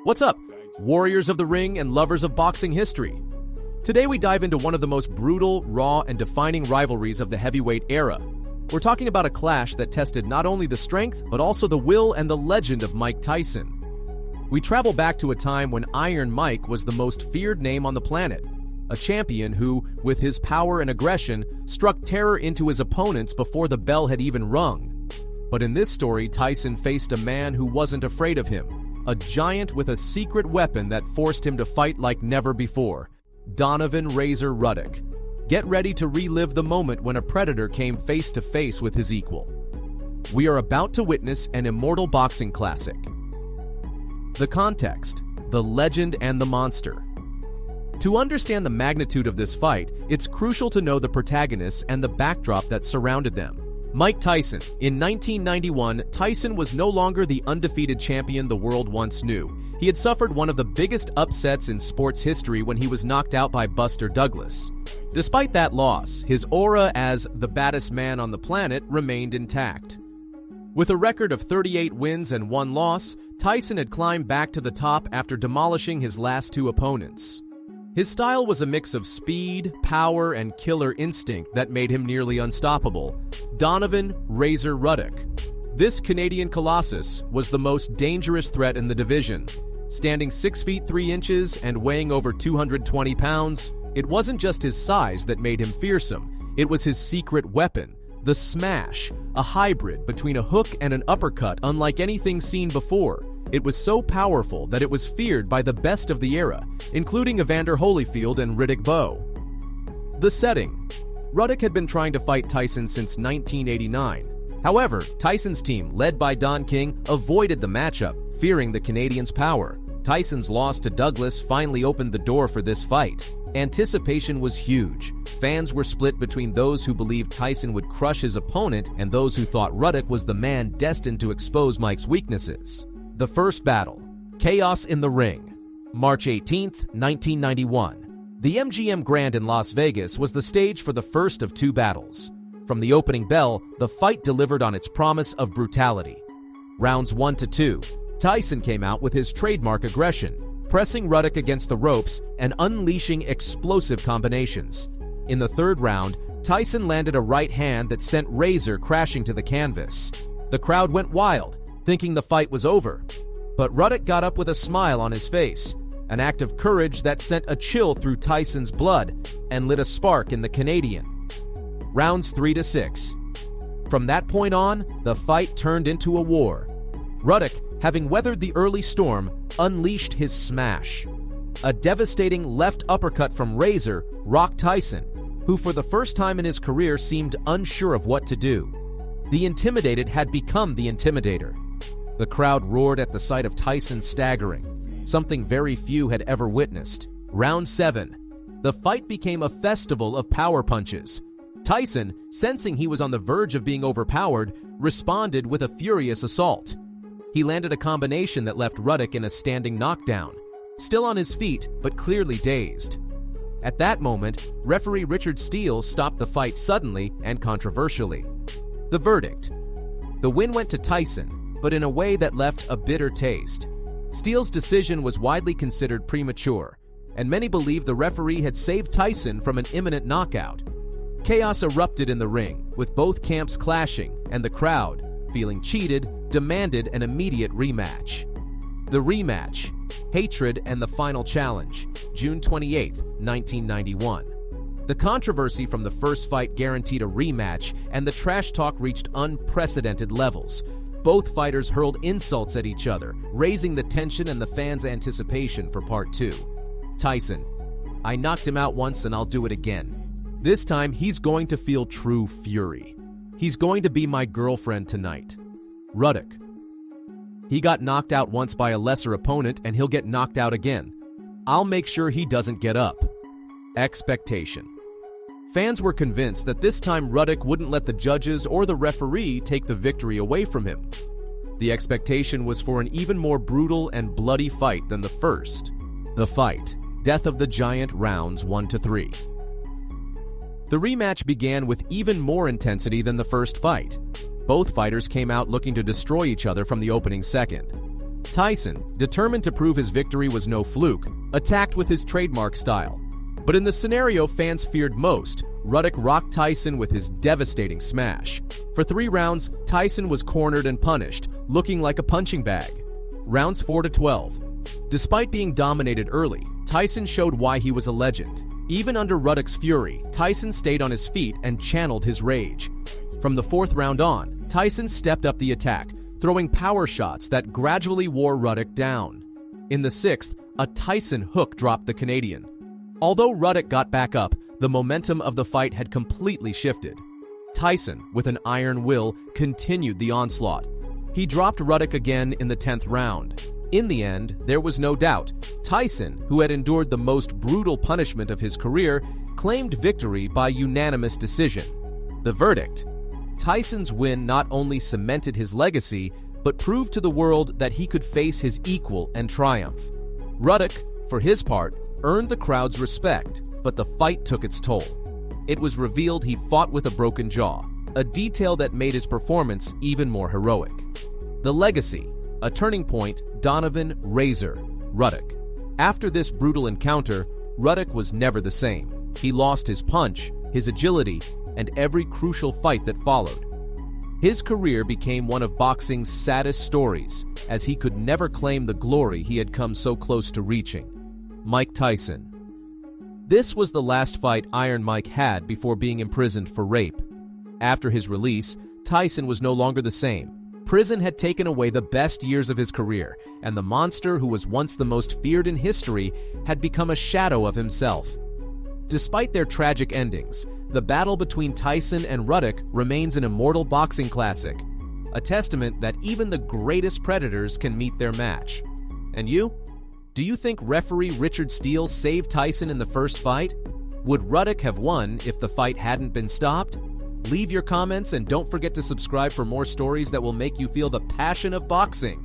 What's up, warriors of the ring and lovers of boxing history? Today we dive into one of the most brutal, raw, and defining rivalries of the heavyweight era. We're talking about a clash that tested not only the strength, but also the will and the legend of Mike Tyson. We travel back to a time when Iron Mike was the most feared name on the planet, a champion who, with his power and aggression, struck terror into his opponents before the bell had even rung. But in this story, Tyson faced a man who wasn't afraid of him, a giant with a secret weapon that forced him to fight like never before, Donovan "Razor" Ruddock. Get ready to relive the moment when a predator came face to face with his equal. We are about to witness an immortal boxing classic. The context, the legend, and the monster. To understand the magnitude of this fight, it's crucial to know the protagonists and the backdrop that surrounded them. Mike Tyson. In 1991, Tyson was no longer the undefeated champion the world once knew. He had suffered one of the biggest upsets in sports history when he was knocked out by Buster Douglas. Despite that loss, his aura as the baddest man on the planet remained intact. With a record of 38 wins and 1 loss, Tyson had climbed back to the top after demolishing his last 2 opponents. His style was a mix of speed, power, and killer instinct that made him nearly unstoppable. Donovan "Razor" Ruddock. This Canadian colossus was the most dangerous threat in the division. Standing 6 feet 3 inches and weighing over 220 pounds, it wasn't just his size that made him fearsome, it was his secret weapon, the smash, a hybrid between a hook and an uppercut unlike anything seen before. It was so powerful that it was feared by the best of the era, including Evander Holyfield and Riddick Bowe. The setting. Ruddock had been trying to fight Tyson since 1989. However, Tyson's team, led by Don King, avoided the matchup, fearing the Canadian's power. Tyson's loss to Douglas finally opened the door for this fight. Anticipation was huge. Fans were split between those who believed Tyson would crush his opponent and those who thought Ruddock was the man destined to expose Mike's weaknesses. The first battle. Chaos in the ring. March 18, 1991. The MGM Grand in Las Vegas was the stage for the first of 2 battles. From the opening bell, the fight delivered on its promise of brutality. Rounds 1 to 2. Tyson came out with his trademark aggression, pressing Ruddock against the ropes and unleashing explosive combinations. In the 3rd round, Tyson landed a right hand that sent Razor crashing to the canvas. The crowd went wild, thinking the fight was over. But Ruddock got up with a smile on his face, an act of courage that sent a chill through Tyson's blood and lit a spark in the Canadian. Rounds 3 to 6. From that point on, the fight turned into a war. Ruddock, having weathered the early storm, unleashed his smash. A devastating left uppercut from Razor rocked Tyson, who for the first time in his career seemed unsure of what to do. The intimidated had become the intimidator. The crowd roared at the sight of Tyson staggering, something very few had ever witnessed. Round 7. The fight became a festival of power punches. Tyson, sensing he was on the verge of being overpowered, responded with a furious assault. He landed a combination that left Ruddock in a standing knockdown, still on his feet but clearly dazed. At that moment, referee Richard Steele stopped the fight suddenly and controversially. The verdict. The win went to Tyson, but in a way that left a bitter taste. Steele's decision was widely considered premature, and many believed the referee had saved Tyson from an imminent knockout. Chaos erupted in the ring, with both camps clashing, and the crowd, feeling cheated, demanded an immediate rematch. The rematch. Hatred and the final challenge. June 28, 1991. The controversy from the first fight guaranteed a rematch, and the trash talk reached unprecedented levels. Both fighters hurled insults at each other, raising the tension and the fans' anticipation for part 2. Tyson. I knocked him out once and I'll do it again. This time, he's going to feel true fury. He's going to be my girlfriend tonight. Ruddock. He got knocked out once by a lesser opponent and he'll get knocked out again. I'll make sure he doesn't get up. Expectation. Fans were convinced that this time Ruddock wouldn't let the judges or the referee take the victory away from him. The expectation was for an even more brutal and bloody fight than the first. The fight. Death of the Giant, rounds 1 to 3. The rematch began with even more intensity than the first fight. Both fighters came out looking to destroy each other from the opening second. Tyson, determined to prove his victory was no fluke, attacked with his trademark style. But in the scenario fans feared most, Ruddock rocked Tyson with his devastating smash. For 3 rounds, Tyson was cornered and punished, looking like a punching bag. Rounds 4 to 12. Despite being dominated early, Tyson showed why he was a legend. Even under Ruddock's fury, Tyson stayed on his feet and channeled his rage. From the 4th round on, Tyson stepped up the attack, throwing power shots that gradually wore Ruddock down. In the 6th, a Tyson hook dropped the Canadian. Although Ruddock got back up, the momentum of the fight had completely shifted. Tyson, with an iron will, continued the onslaught. He dropped Ruddock again in the 10th round. In the end, there was no doubt. Tyson, who had endured the most brutal punishment of his career, claimed victory by unanimous decision. The verdict: Tyson's win not only cemented his legacy, but proved to the world that he could face his equal and triumph. Ruddock, for his part, earned the crowd's respect, but the fight took its toll. It was revealed he fought with a broken jaw, a detail that made his performance even more heroic. The legacy: a turning point, Donovan Ruddock. After this brutal encounter, Ruddock was never the same. He lost his punch, his agility, and every crucial fight that followed. His career became one of boxing's saddest stories, as he could never claim the glory he had come so close to reaching. Mike Tyson. This was the last fight Iron Mike had before being imprisoned for rape. After his release, Tyson was no longer the same. Prison had taken away the best years of his career, and the monster who was once the most feared in history had become a shadow of himself. Despite their tragic endings, the battle between Tyson and Ruddock remains an immortal boxing classic, a testament that even the greatest predators can meet their match. And you? Do you think referee Richard Steele saved Tyson in the first fight? Would Ruddock have won if the fight hadn't been stopped? Leave your comments and don't forget to subscribe for more stories that will make you feel the passion of boxing.